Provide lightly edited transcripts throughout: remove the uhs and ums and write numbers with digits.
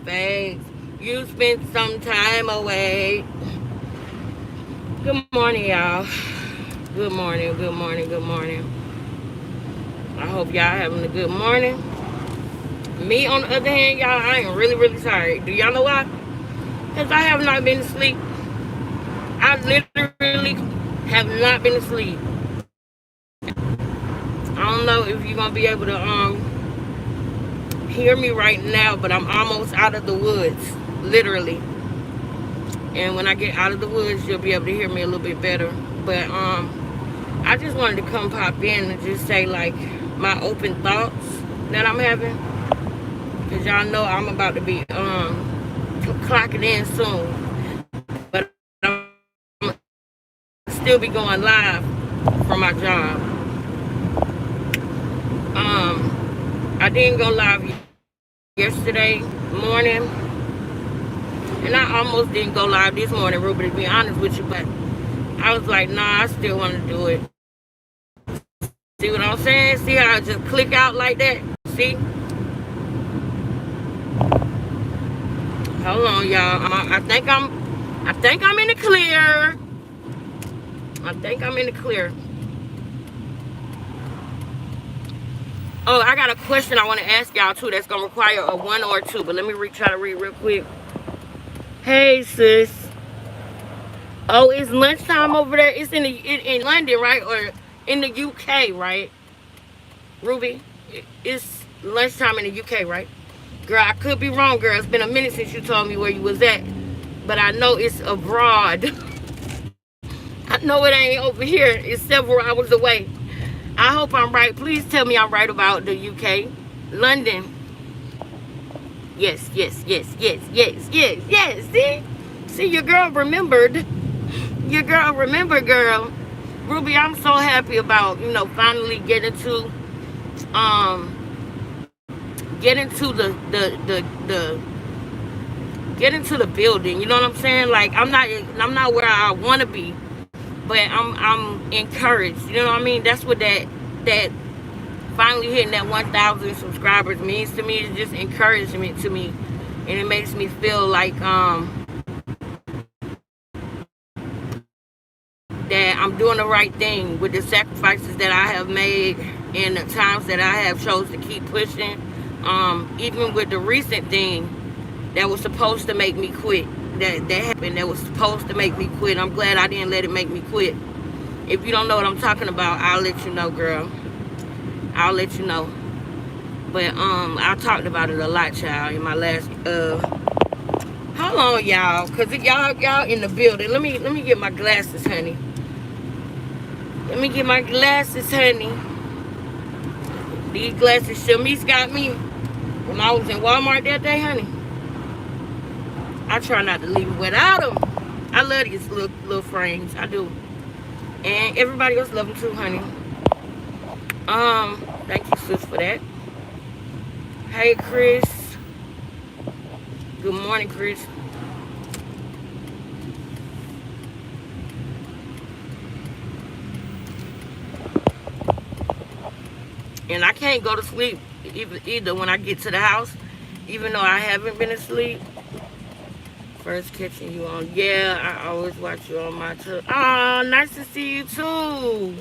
face. You spent some time away. Good morning, y'all. Good morning, good morning, good morning. I hope y'all having a good morning. Me, on the other hand, y'all, I am really, really sorry. Do y'all know why? Because I have not been asleep. I literally have not been asleep. I don't know if you're going to be able to hear me right now, but I'm almost out of the woods, literally. And when I get out of the woods, you'll be able to hear me a little bit better. But I just wanted to come pop in and just say, like, my open thoughts that I'm having. Because y'all know I'm about to be clocking in soon. But I'm still be going live from my job. I didn't go live yesterday morning. And I almost didn't go live this morning, Ruben, to be honest with you. But I was like, nah, I still want to do it. See what I'm saying? See how I just click out like that? See? Hold on, y'all. I think I'm in the clear. I think I'm in the clear. Oh, I got a question I want to ask y'all too. That's gonna require a 1 or 2. But let me try to read real quick. Hey, sis. Oh, it's lunchtime over there. It's in London, right? Or in the UK, right? Ruby, it's lunchtime in the UK, right? Girl, I could be wrong, girl. It's been a minute since you told me where you was at. But I know it's abroad. I know it ain't over here. It's several hours away. I hope I'm right. Please tell me I'm right about the UK. London. Yes, yes, yes, yes, yes, yes, yes. See, your girl remembered. Your girl remembered, girl. Ruby, I'm so happy about, finally getting to the building. You know what I'm saying? Like, I'm not where I want to be, but I'm encouraged. You know what I mean? That's what that finally hitting that 1,000 subscribers means to me. It's just encouragement to me, and it makes me feel like that I'm doing the right thing with the sacrifices that I have made and the times that I have chose to keep pushing. Even with the recent thing that was supposed to make me quit, that happened, that was supposed to make me quit. I'm glad I didn't let it make me quit. If you don't know what I'm talking about, I'll let you know, girl. I'll let you know. But I talked about it a lot, child, in my last hold on, y'all, cause y'all in the building. Let me get my glasses, honey. Let me get my glasses, honey. These glasses Shamice got me when I was in Walmart that day, honey. I try not to leave without them. I love these little frames. I do. And everybody else love them too, honey. Thank you, sis, for that. Hey, Chris. Good morning, Chris. And I can't go to sleep either when I get to the house, even though I haven't been asleep. First catching you on. Yeah, I always watch you on my too. Oh, nice to see you too.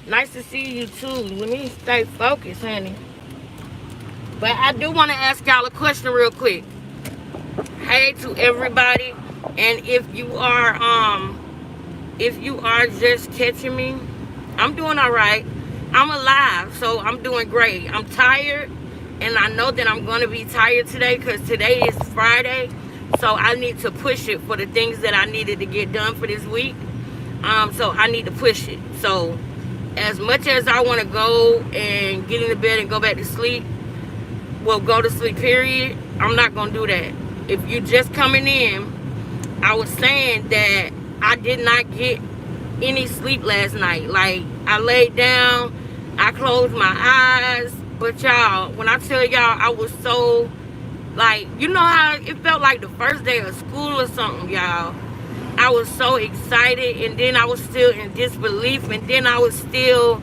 Nice to see you too. Let me stay focused, honey. But I do want to ask y'all a question real quick. Hey to everybody. And if you are just catching me, I'm doing all right. I'm alive, so I'm doing great. I'm tired, and I know that I'm going to be tired today because today is Friday, so I need to push it for the things that I needed to get done for this week. So I need to push it. So as much as I want to go and get into bed and go back to sleep, well, go to sleep, period, I'm not going to do that. If you just coming in, I was saying that I did not get any sleep last night. Like, I laid down, I closed my eyes, but y'all, when I tell y'all, I was so, like, you know how it felt like the first day of school or something, y'all. I was so excited, and then I was still in disbelief, and then I was still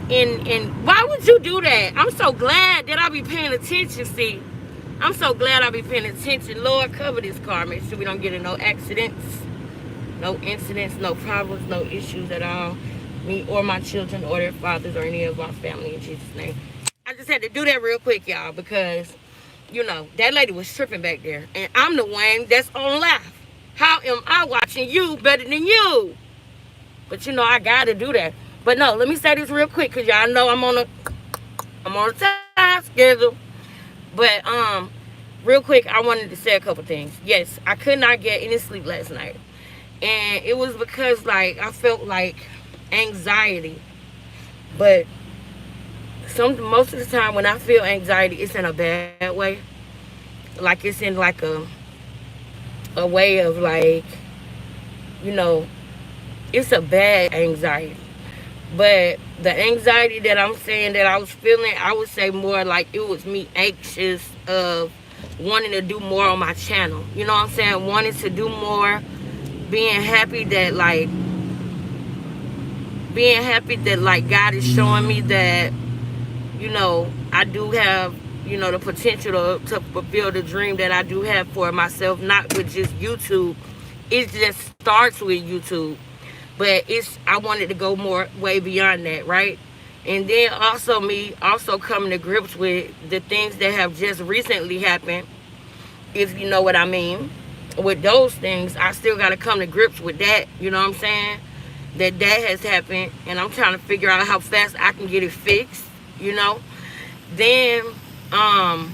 in why would you do that? I'm so glad that I be paying attention, see. I'm so glad I be paying attention. Lord, cover this car. Make sure we don't get in no accidents, no incidents, no problems, no issues at all. Me or my children or their fathers or any of our family, in Jesus' name. I just had to do that real quick, y'all, because, that lady was tripping back there. And I'm the one that's on live. How am I watching you better than you? But, I got to do that. But no, let me say this real quick, because y'all know I'm on a time schedule. But, real quick, I wanted to say a couple things. Yes, I could not get any sleep last night. And it was because, I felt like anxiety. But most of the time when I feel anxiety, it's in a bad way. Like it's in a way of it's a bad anxiety. But the anxiety that I'm saying that I was feeling, I would say more like it was me anxious of wanting to do more on my channel. You know what I'm saying? Wanting to do more, being happy that God is showing me that, I do have, the potential to fulfill the dream that I do have for myself, not with just YouTube. It just starts with YouTube. But I wanted to go way beyond that, right? And then also coming to grips with the things that have just recently happened, if you know what I mean. With those things, I still got to come to grips with that, you know what I'm saying? That has happened, and I'm trying to figure out how fast I can get it fixed, Then, I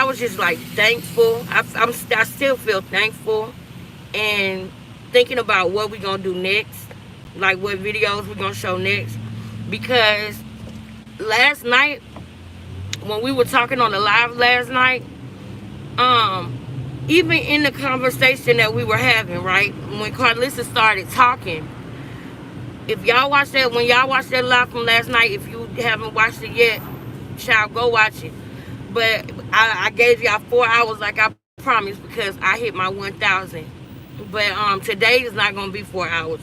was just thankful. I still feel thankful, and thinking about what we're gonna do next, what videos we're gonna show next. Because last night, when we were talking on the live last night, even in the conversation that we were having, right, when Carlissa started talking, when y'all watched that live from last night, if you haven't watched it yet, child, go watch it. But I gave y'all 4 hours like I promised, because I hit my 1,000. But today is not going to be 4 hours.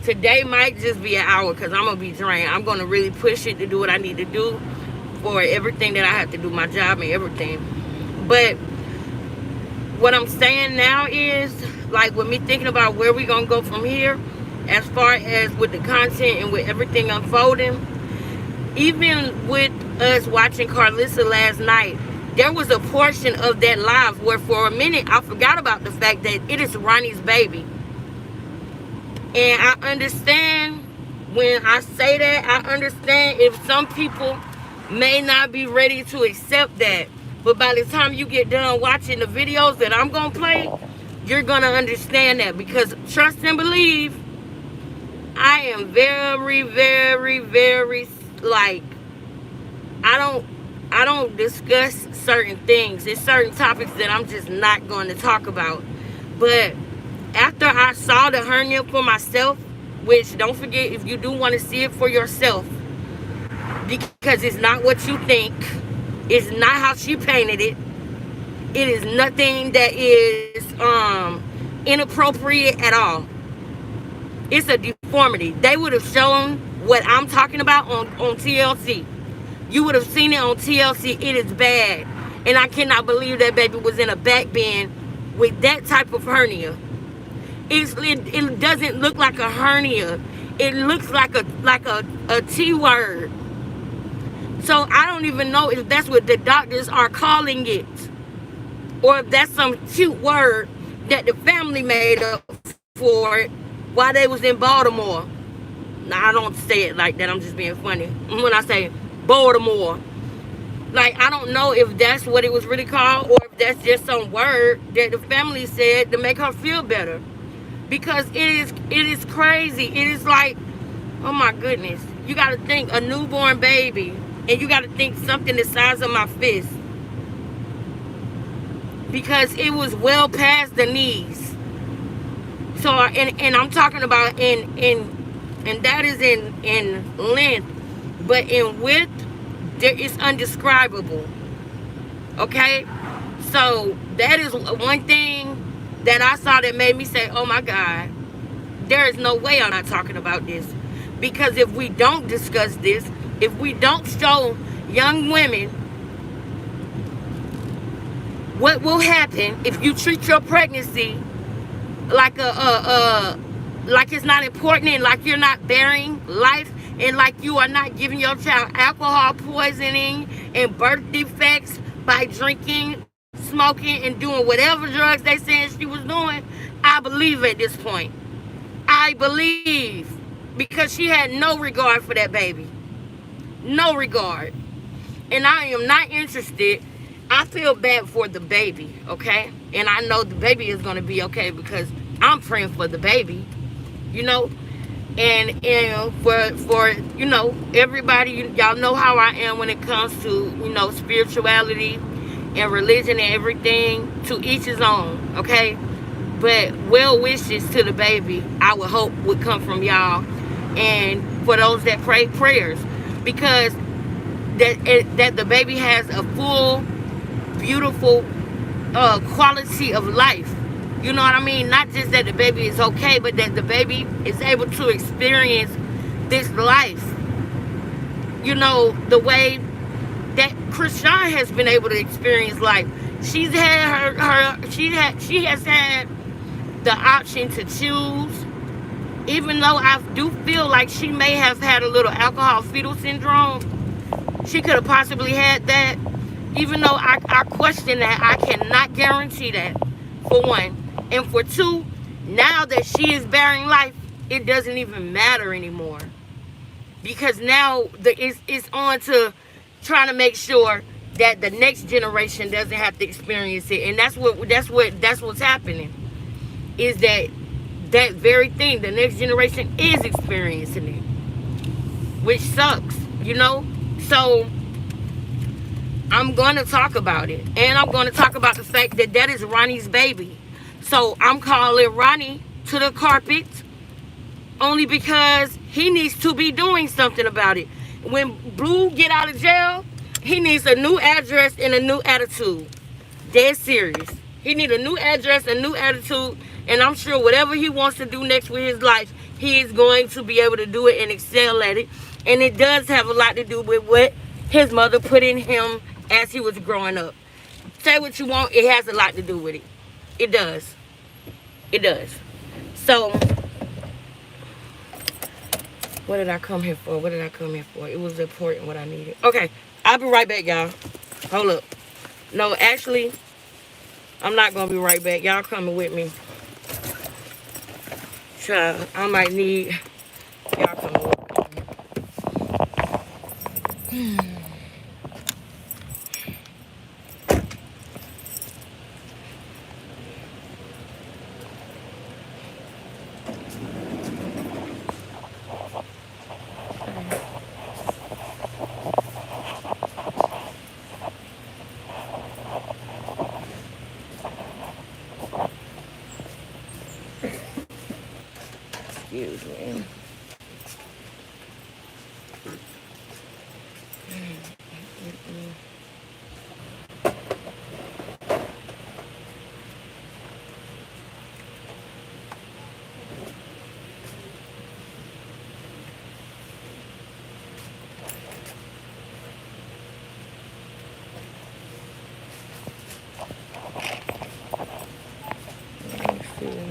Today might just be an hour, because I'm going to be drained. I'm going to really push it to do what I need to do for everything that I have to do, my job and everything. But what I'm saying now is, with me thinking about where we're going to go from here, as far as with the content and with everything unfolding, even with us watching Carlissa last night, there was a portion of that live where for a minute I forgot about the fact that it is Ronnie's baby. And I understand when I say that, I understand if some people may not be ready to accept that. But by the time you get done watching the videos that I'm going to play, you're going to understand that. Because trust and believe, I am very, very, very, I don't discuss certain things. There's certain topics that I'm just not going to talk about. But after I saw the hernia for myself, which don't forget, if you do want to see it for yourself, because it's not what you think, it's not how she painted it, it is nothing that is inappropriate at all. It's a deformity. They would have shown what I'm talking about on TLC. You would have seen it on TLC. It is bad. And I cannot believe that baby was in a back bend with that type of hernia. It doesn't look like a hernia. It looks like a T word. So I don't even know if that's what the doctors are calling it, or if that's some cute word that the family made up for it while they was in Baltimore. Now, I don't say it like that. I'm just being funny when I say Baltimore. I don't know if that's what it was really called, or if that's just some word that the family said to make her feel better. Because it is crazy. It is oh my goodness. You got to think a newborn baby, and you got to think something the size of my fist. Because it was well past the knees. So, and I'm talking about and that is in length, but in width, it's undescribable. Okay? So, that is one thing that I saw that made me say, oh my God, there is no way I'm not talking about this. Because if we don't discuss this, if we don't show young women What will happen if you treat your pregnancy like like it's not important, and like you're not bearing life, and like you are not giving your child alcohol poisoning and birth defects by drinking, smoking, and doing whatever drugs they said she was doing? I believe at this point. I believe, because she had no regard for that baby. No regard. And I am not interested. I feel bad for the baby, okay? And I know the baby is going to be okay because I'm praying for the baby, you know? And for you know, everybody, y'all know how I am when it comes to, you know, spirituality and religion and everything. To each his own, okay? But well wishes to the baby, I would hope, would come from y'all. And for those that pray prayers, because that the baby has a full, beautiful quality of life. You know what I mean? Not just that the baby is okay, but that the baby is able to experience this life, you know, the way that Christian has been able to experience life. She's had she has had the option to choose, even though I do feel like she may have had a little alcohol fetal syndrome. She could have possibly had that, even though I question that. I cannot guarantee that, for one. And for two, now that she is bearing life, it doesn't even matter anymore, because now it's on to trying to make sure that the next generation doesn't have to experience it. And that's what's happening, is that very thing, the next generation is experiencing it, which sucks, you know. So I'm going to talk about it, and I'm going to talk about the fact that that is Ronnie's baby. So I'm calling Ronnie to the carpet, only because he needs to be doing something about it. When Blue get out of jail, he needs a new address and a new attitude. Dead serious. He need a new address, a new attitude, and I'm sure whatever he wants to do next with his life, he is going to be able to do it and excel at it. And it does have a lot to do with what his mother put in him as he was growing up. Say what you want, it has a lot to do with it. It does. It does. So, what did I come here for? What did I come here for? It was important what I needed. Okay, I'll be right back, y'all. Hold up. No, actually, I'm not going to be right back. Y'all coming with me. Child, I might need y'all coming with me. Excuse me.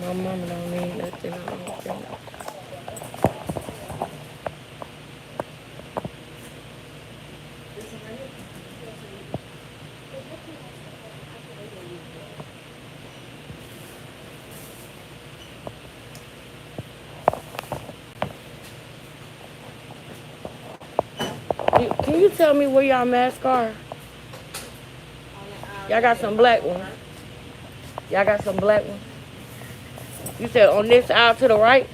My mama don't need nothing. I don't think. Can you tell me where y'all masks are? Y'all got some black ones. Y'all got some black ones. You said on this aisle to the right?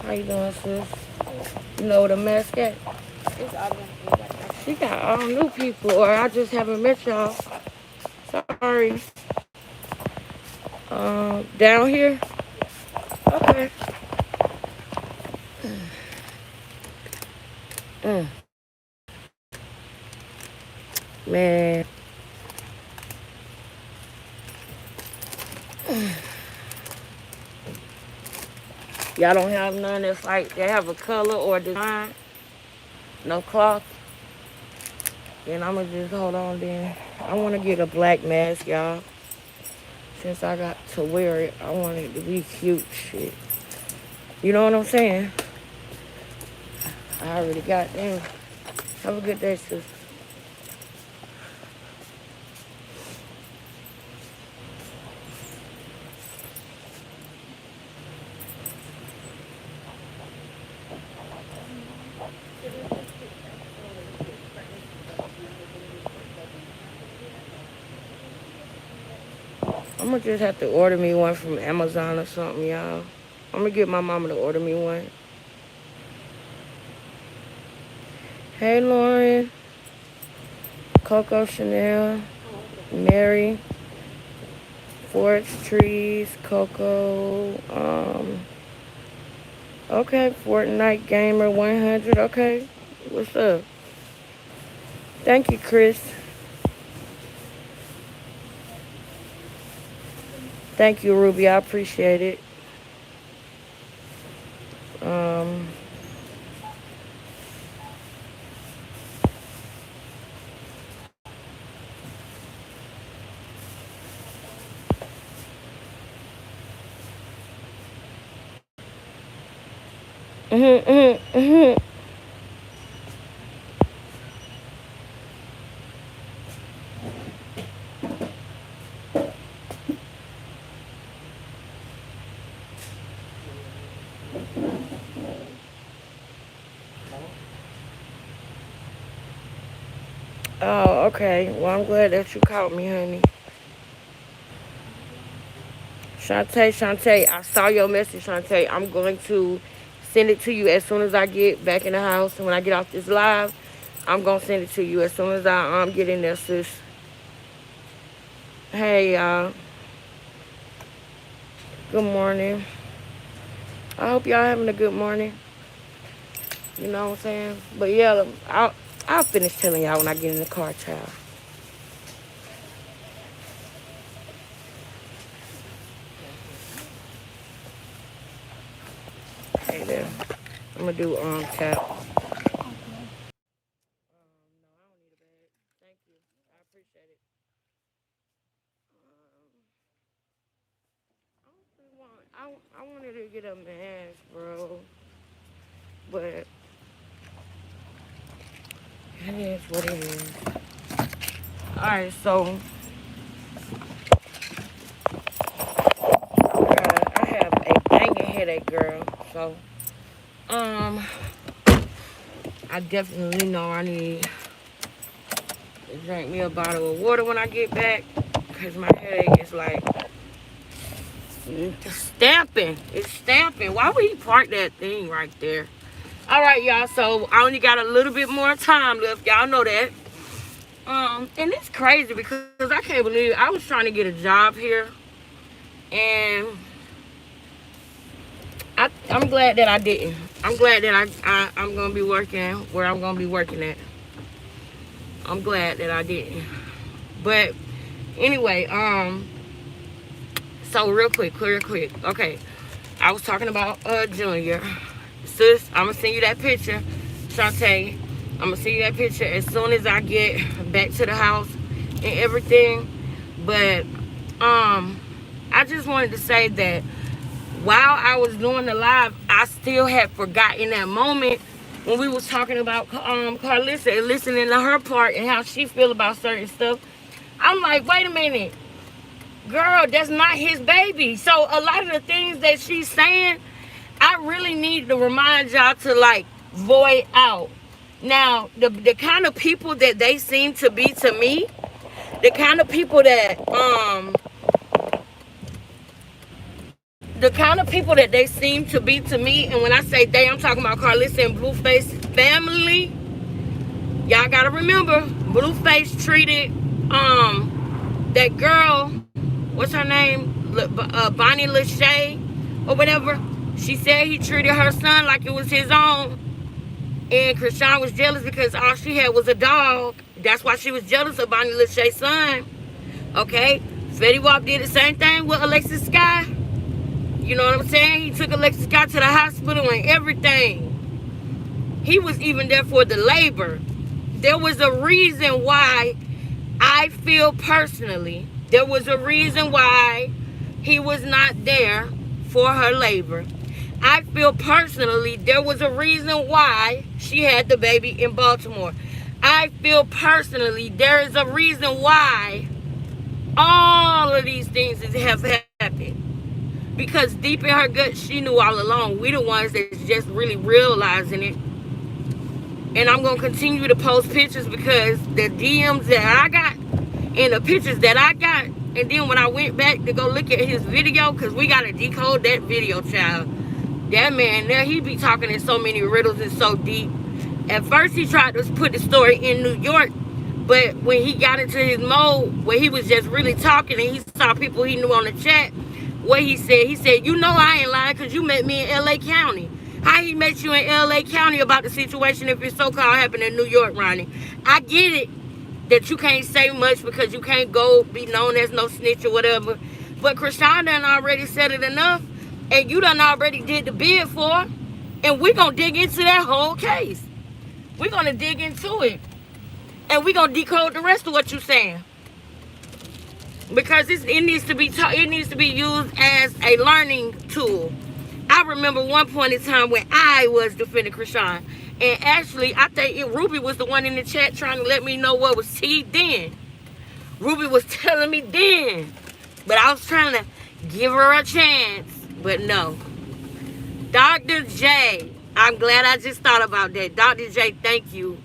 How you doing, sis? You know where the mask at? She got all new people, or I just haven't met y'all. Sorry. Down here? Okay. Man. Y'all don't have none that's like, they have a color or design? No cloth? Then I'm gonna just hold on then. I want to get a black mask, y'all. Since I got to wear it, I want it to be cute shit. You know what I'm saying? I already got them. Have a good day, sis. I'm gonna just have to order me one from Amazon or something, y'all. I'm gonna get my mama to order me one. Hey, Lauren. Coco Chanel. Mary. Forest Trees. Coco. Okay. Fortnite Gamer 100. Okay. What's up? Thank you, Chris. Thank you, Ruby. I appreciate it. Um, mhm, mhm, mhm. Oh, okay. Well, I'm glad that you caught me, honey. Shantae, I saw your message, Shantae. I'm going to send it to you as soon as I get back in the house. And when I get off this live, I'm going to send it to you as soon as I get in there, sis. Hey, y'all. Good morning. I hope y'all having a good morning. You know what I'm saying? But yeah, I'll finish telling y'all when I get in the car, child. Hey there. I'm gonna do tap. No, I don't need a bag. Thank you. I appreciate it. I wanted to get a mask, bro. But it is what it is. Alright, so I have a banging headache, girl. So I definitely know I need to drink me a bottle of water when I get back. Cause my headache is like stamping. It's stamping. Why would he park that thing right there? Alright, y'all, so I only got a little bit more time left. Y'all know that. And it's crazy because I can't believe I was trying to get a job here, and I'm glad that I didn't. I'm glad that I'm gonna be working where I'm gonna be working at. I'm glad that I didn't. But anyway, so real quick. Okay, I was talking about Junior. Sis, I'm gonna send you that picture, Shantae. I'm gonna send you that picture as soon as I get back to the house and everything. But I just wanted to say that while I was doing the live, I still had forgotten that moment when we was talking about Carlissa and listening to her part and how she feel about certain stuff. I'm like, wait a minute, girl, that's not his baby. So a lot of the things that she's saying, I really need to remind y'all to like void out. Now, the kind of people that they seem to be to me, the kind of people that they seem to be to me, and when I say they, I'm talking about Carlissa and Blueface family. Y'all gotta remember, Blueface treated that girl, what's her name, Bonnie Lachey or whatever. She said he treated her son like it was his own, and Krishan was jealous because all she had was a dog. That's why she was jealous of Bonnie Lachey's son. Okay, Fetty Wap did the same thing with Alexis Sky. You know what I'm saying? He took Alexis Sky to the hospital and everything. He was even there for the labor. there was a reason why I feel personally, there was a reason why he was not there for her labor. I feel personally there was a reason why she had the baby in Baltimore. I feel personally there is a reason why all of these things have happened. Because deep in her gut, she knew all along. We the ones that's just really realizing it. And I'm going to continue to post pictures because the DMs that I got and the pictures that I got, and then when I went back to go look at his video, because we got to decode that video, child. That man there, he be talking in so many riddles and so deep. At first, he tried to put the story in New York, but when he got into his mode where he was just really talking and he saw people he knew on the chat, what he said, you know I ain't lying because you met me in L.A. County. How he met you in L.A. County about the situation if it's so-called happened in New York, Ronnie? I get it that you can't say much because you can't go be known as no snitch or whatever. But Krishan done already said it enough, and you done already did the bid for, and we're going to dig into that whole case. We're going to dig into it, and we're going to decode the rest of what you're saying. Because it needs to be used as a learning tool. I remember one point in time when I was defending Krishan. And actually, I think Ruby was the one in the chat trying to let me know what was tea then. Ruby was telling me then. But I was trying to give her a chance. But no. Dr. J. I'm glad I just thought about that. Dr. J, thank you.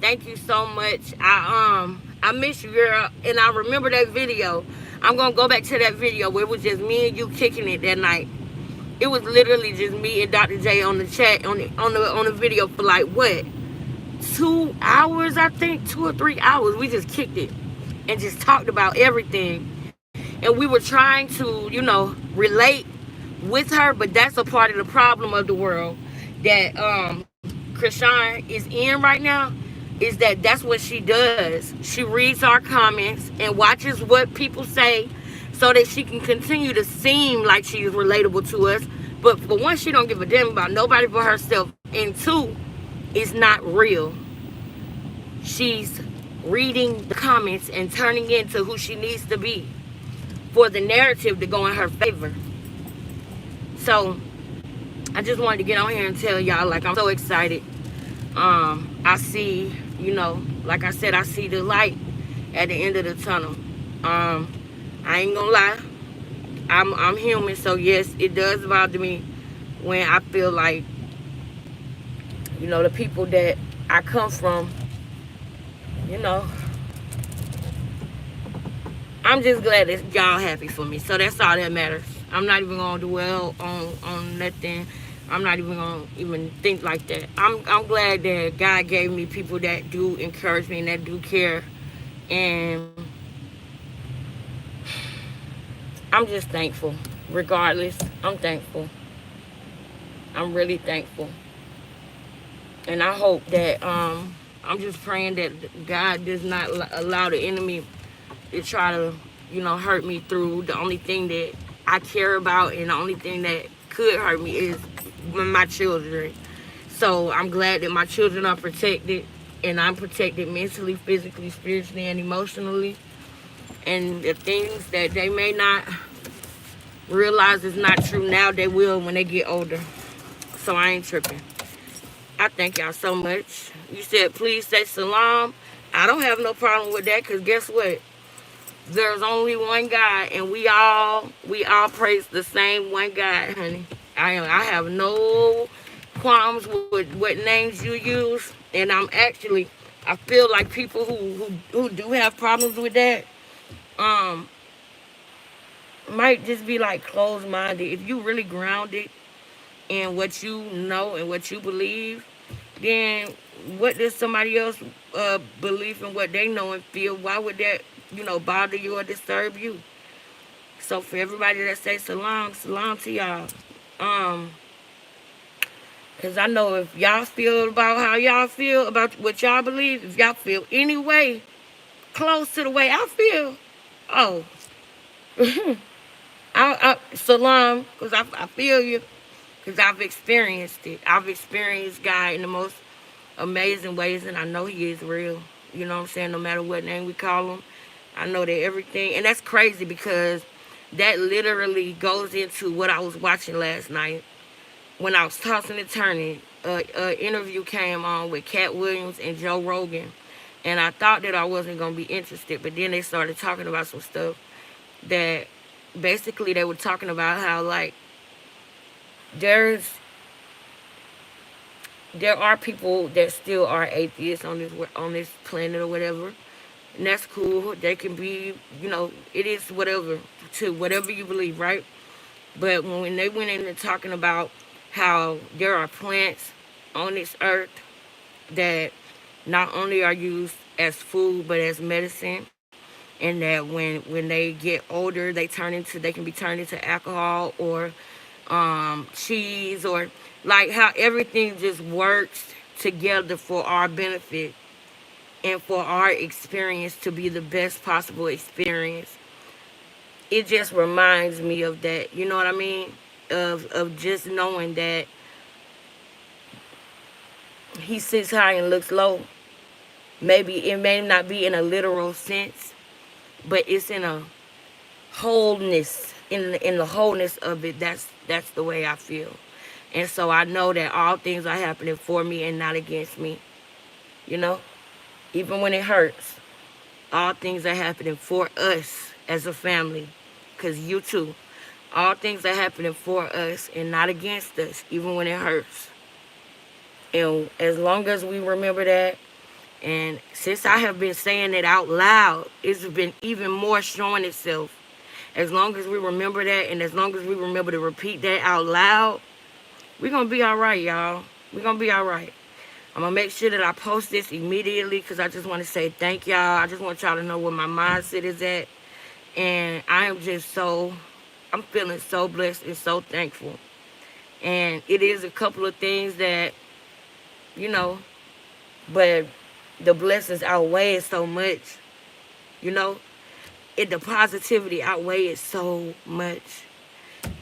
Thank you so much. I miss you, girl. And I remember that video. I'm going to go back to that video where it was just me and you kicking it that night. It was literally just me and Dr. J on the chat, on the video for like, what? 2 hours, I think? 2 or 3 hours. We just kicked it and just talked about everything. And we were trying to, relate with her, but that's a part of the problem of the world that Krishan is in right now, is that's what she does. She reads our comments and watches what people say so that she can continue to seem like she is relatable to us. But for one, she don't give a damn about nobody but herself. And two, it's not real. She's reading the comments and turning into who she needs to be for the narrative to go in her favor. So I just wanted to get on here and tell y'all, like, I'm so excited. I see, like I said, I see the light at the end of the tunnel. I ain't gonna lie, I'm human, so yes, it does bother me when I feel like, the people that I come from, I'm just glad that y'all happy for me, so that's all that matters. I'm not even gonna dwell on nothing. I'm not even gonna think like that. I'm glad that God gave me people that do encourage me and that do care, and I'm just thankful. Regardless, I'm thankful. I'm really thankful. And I hope that, I'm just praying that God does not allow the enemy to try to, hurt me through. The only thing that I care about and the only thing that could hurt me is my children. So I'm glad that my children are protected, and I'm protected mentally, physically, spiritually, and emotionally. And the things that they may not realize is not true now, they will when they get older. So I ain't tripping. I thank y'all so much. You said please say salam. I don't have no problem with that, because guess what? There's only one God, and we all praise the same one God, honey. I have no qualms with what names you use, and I feel like people who do have problems with that might just be like closed-minded. If you really grounded in what you know and what you believe, then what does somebody else believe in what they know and feel? Why would that bother you or disturb you? So for everybody that say salam to y'all. Because I know if y'all feel about how y'all feel about what y'all believe, if y'all feel any way close to the way I feel, oh, salam, because I feel you, because I've experienced it. I've experienced God in the most amazing ways, and I know He is real. You know what I'm saying? No matter what name we call Him, I know that everything, and that's crazy because that literally goes into what I was watching last night when I was tossing and turning. Interview came on with Cat Williams and Joe Rogan, and I thought that I wasn't gonna be interested, but then they started talking about some stuff that basically they were talking about how like there's there are people that still are atheists on this planet or whatever, and that's cool. They can be, it is whatever to whatever you believe, right? But when they went into talking about how there are plants on this earth that not only are used as food but as medicine, and that when they get older they can be turned into alcohol or cheese, or like how everything just works together for our benefit and for our experience to be the best possible experience. It just reminds me of that, you know what I mean? Of just knowing that He sits high and looks low. Maybe it may not be in a literal sense, but it's in a wholeness, in the wholeness of it. That's the way I feel. And so I know that all things are happening for me and not against me. You know, even when it hurts, all things are happening for us as a family. Cause you too, all things are happening for us and not against us, even when it hurts. And as long as we remember that, and since I have been saying it out loud, it's been even more showing itself. As long as we remember that, and as long as we remember to repeat that out loud, we're going to be all right, y'all. We're going to be all right. I'm going to make sure that I post this immediately because I just want to say thank y'all. I just want y'all to know where my mindset is at. And I am I'm feeling so blessed and so thankful. And it is a couple of things that, you know, but the blessings outweigh it so much, you know. The positivity outweighs so much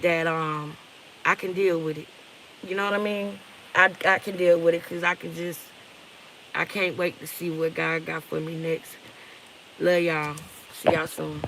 that I can deal with it. You know what I mean? I can deal with it because I can't wait to see what God got for me next. Love y'all. See y'all soon.